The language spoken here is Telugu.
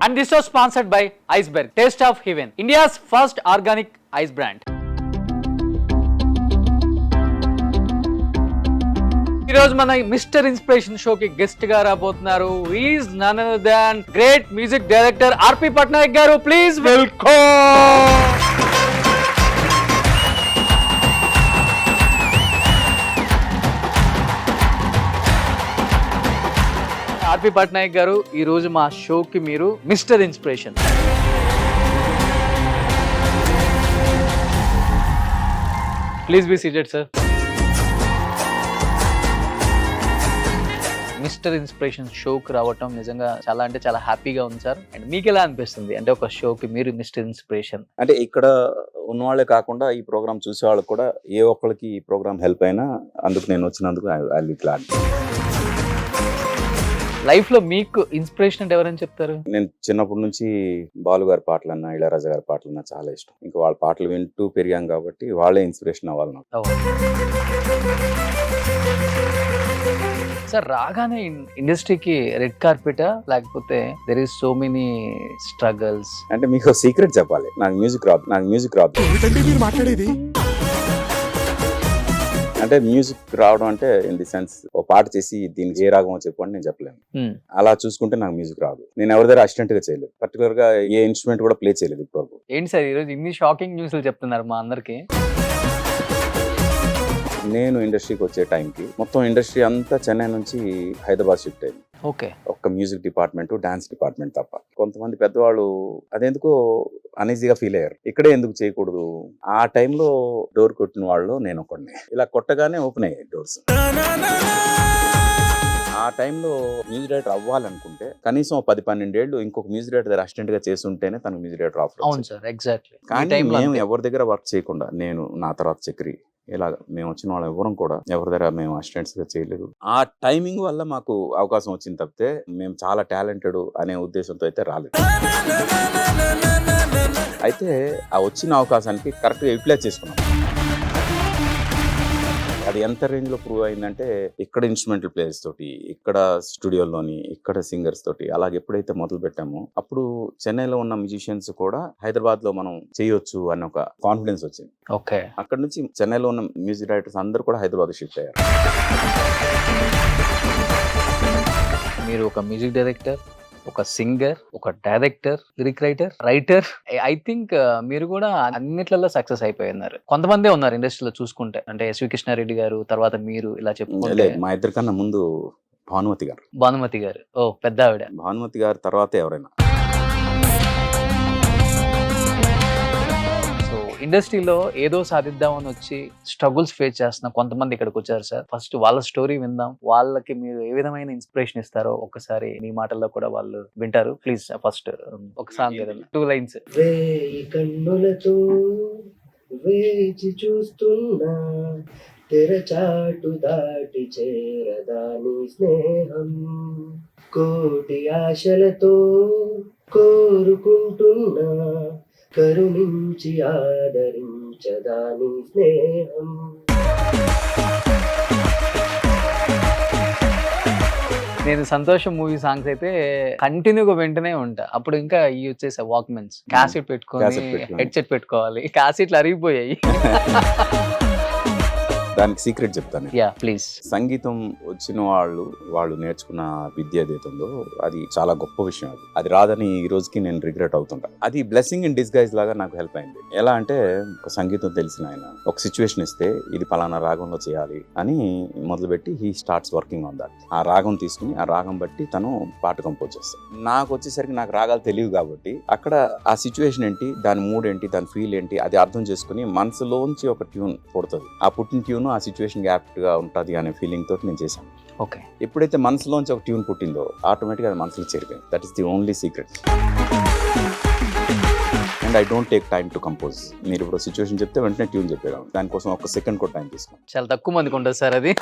And this was sponsored by Iceberg, Taste of Heaven, India's first organic ice brand. ఈ రోజు మన మిస్టర్ ఇన్స్పిరేషన్ షోకి గెస్ట్ గా రాబోతున్నారు. Is none other than great music director RP Patnaik గారు. Please welcome. ఆర్పి పట్నాయక్ గారు, ఈ రోజు మా షోకి మీరు mister inspiration. Please be seated sir. Mister inspiration షోకి రావటం నిజంగా చాలా అంటే చాలా హ్యాపీగా ఉంది సార్. అండ్ మీకు ఎలా అనిపిస్తుంది అంటే ఒక షోకి మీరు మిస్టర్ ఇన్స్పిరేషన్? అంటే ఇక్కడ ఉన్నవాళ్ళే కాకుండా ఈ ప్రోగ్రామ్ చూసే వాళ్ళకి కూడా ఏ ఒక్కరికి ఈ ప్రోగ్రామ్ హెల్ప్ అయినా అందుకు నేను వచ్చినందుకు I will be glad. Life లో మీకు ఇన్స్పిరేషన్ అంటే ఎవరైనా చెప్తారు? నేను చిన్నప్పటి నుంచి బాలు గారి పాటలన్నా ఇళయరాజా గారి పాటలన్నా చాలా ఇష్టం. ఇంకా వాళ్ళ పాటలు వింటూ పెరిగాం కాబట్టి వాళ్ళే ఇన్స్పిరేషన్ అవ్వాలి నాకు. సార్ రాగానే ఇండస్ట్రీకి రెడ్ కార్పెటా లేకపోతే there is so many struggles? అంటే మీకు సీక్రెట్ చెప్పాలి, నాకు మ్యూజిక్ రాదు. అంటే మ్యూజిక్ రావడం అంటే ఇన్ ది సెన్స్ ఒక పాట చేసి దీనికి ఏ రాగమో చెప్పండి నేను చెప్పలేను. అలా చూసుకుంటే నాకు మ్యూజిక్ రాదు. నేను ఎవరి దగ్గర అసిస్టెంట్ గా చేయలేదు, పర్టికులర్ గా ఏ ఇన్స్ట్రుమెంట్ కూడా ప్లే చేయలేదు ఇప్పటివరకు. ఏంటి సార్ ఈరోజు ఇన్ని షాకింగ్ న్యూస్లు చెప్తున్నారు మా అందరికి? నేను ఇండస్ట్రీకి వచ్చే టైంకి మొత్తం ఇండస్ట్రీ అంతా చెన్నై నుంచి హైదరాబాద్ షిఫ్ట్ అయింది. ఓకే. ఒక్క మ్యూజిక్ డిపార్ట్మెంట్, డాన్స్ డిపార్ట్మెంట్ తప్ప. కొంతమంది పెద్దవాళ్ళు అదెందుకో అనీజీగా ఫీల్ అయ్యారు, ఇక్కడే ఎందుకు చేయకూడదు. ఆ టైంలో డోర్ కొట్టిన వాళ్ళు నేను ఒకడిని. ఇలా కొట్టగానే ఓపెన్ అయ్యాయి డోర్స్. ఆ టైంలో మ్యూజిక్ డైరెక్టర్ అవ్వాలనుకుంటే కనీసం 10-12 ఏళ్ళు ఇంకొక మ్యూజిక్ డైరెక్టర్ అసిస్టెంట్ గా చేస్తుంటేనే తనకు మ్యూజిక్ డైరెక్టర్ ఆఫర్. అవును సార్, ఎగ్జాక్ట్లీ. కానీ మేము ఎవరి దగ్గర వర్క్ చేయకుండా, నేను నా తర్వాత చక్రి ఇలాగ మేము వచ్చిన వాళ్ళు ఎవరం కూడా ఎవరి దగ్గర మేము అసిస్టెంట్స్ గా చేయలేదు. ఆ టైమింగ్ వల్ల మాకు అవకాశం వచ్చింది తప్పితే మేము చాలా టాలెంటెడ్ అనే ఉద్దేశంతో అయితే రాలేదు. అయితే ఆ వచ్చిన అవకాశానికి కరెక్ట్ గా యూటిలైజ్ చేసుకున్నాం. అది ఎంత రేంజ్ లో ప్రూవ్ అయిందంటే ఇక్కడ ఇన్స్ట్రుమెంటల్ ప్లేయర్స్ తోటి, ఇక్కడ స్టూడియోలోని, ఇక్కడ సింగర్స్ తోటి అలాగే ఎప్పుడైతే మొదలు పెట్టామో అప్పుడు చెన్నైలో ఉన్న మ్యూజిషియన్స్ కూడా హైదరాబాద్ లో మనం చేయొచ్చు అన్న ఒక కాన్ఫిడెన్స్ వచ్చింది. ఓకే. అక్కడ నుంచి చెన్నైలో ఉన్న మ్యూజిక్ డైరెక్టర్స్ అందరూ కూడా హైదరాబాద్ షిఫ్ట్ అయ్యారు. మీరు ఒక మ్యూజిక్ డైరెక్టర్, ఒక సింగర్, ఒక director, lyric writer. I think మీరు కూడా అన్నిట్లలో సక్సెస్ అయిపోయినారు. కొంతమందే ఉన్నారు ఇండస్ట్రీలో చూసుకుంటే, అంటే ఎస్వి కృష్ణారెడ్డి గారు, తర్వాత మీరు ఇలా చెప్పుకుంటే. మా ఇద్దరికన్నా ముందు భానుమతి గారు. ఓ పెద్ద ఆవిడ. భానుమతి గారు తర్వాత ఎవరైనా. ఇండస్ట్రీలో ఏదో సాధిద్దామని వచ్చి స్ట్రగుల్స్ ఫేస్ చేస్తున్న కొంతమంది ఇక్కడికి వచ్చారు సార్. ఫస్ట్ వాళ్ళ స్టోరీ విందాం. వాళ్ళకి మీరు ఏ విధమైన ఇన్స్పిరేషన్ ఇస్తారో ఒక్కసారి మీ మాటల్లో కూడా వాళ్ళు వింటారు. ప్లీజ్ ఫస్ట్ ఒక సాంగ్ 2 lines. వేయి కన్నులతో వేచి చూస్తున్నా, తెరచాటు దాటి చేరదాని స్నేహం, కోటి ఆశలతో కోరుకుంటున్నా, కరుణించి ఆదరించదాని స్నేహం. నేను సంతోషం మూవీ సాంగ్స్ అయితే కంటిన్యూగా వింటూనే ఉంటా. అప్పుడు ఇంకా ఇవి వచ్చేసా వాక్మెన్స్, క్యాసెట్ పెట్టుకొని హెడ్సెట్ పెట్టుకోవాలి. క్యాసెట్లు అరిగిపోయాయి. దానికి సీక్రెట్ చెప్తాను. Yeah please. సంగీతం వచ్చిన వాళ్ళు నేర్చుకున్న విద్య ఏదైతుందో అది చాలా గొప్ప విషయం. అది రాదని ఈ రోజుకి నేను రిగ్రెట్ అవుతుంటా. అది బ్లెస్సింగ్ ఇన్ డిస్గైజ్ లాగా నాకు హెల్ప్ అయింది. ఎలా అంటే ఒక సంగీతం తెలిసిన ఆయన ఒక సిచ్యువేషన్ ఇస్తే ఇది పలానా రాగంలో చేయాలి అని మొదలుపెట్టి he starts working on that. ఆ రాగం తీసుకుని ఆ రాగం బట్టి తను పాట కంపోజ్ చేస్తాడు. నాకు వచ్చేసరికి నాకు రాగాలు తెలియవు కాబట్టి అక్కడ ఆ సిచ్యువేషన్ ఏంటి, దాని మూడ్ ఏంటి, దాని ఫీల్ ఏంటి అది అర్థం చేసుకుని మనసులోంచి ఒక ట్యూన్ పుడుతుంది. ఆ పుట్టిన ట్యూన్ ఆ సిచ్యువేషన్ యాప్ట్ గా ఉంటుంది అనే ఫీలింగ్ తోటి నేను చేశాను. ఓకే. ఎప్పుడైతే మనసులోంచి ఒక ట్యూన్ పుట్టిందో ఆటోమేటిక్గా అది మనసులో చేరిపోయింది. That is the only secret. And I don't take time to compose. మీరు ఇప్పుడు సిచ్యువేషన్ చెప్తే వెంటనే ట్యూన్ చెప్పేదాం, దానికోసం ఒక సెకండ్ కూడా టైం తీసుకోండి. చాలా తక్కువ మందికి ఉంటుంది సార్ అది.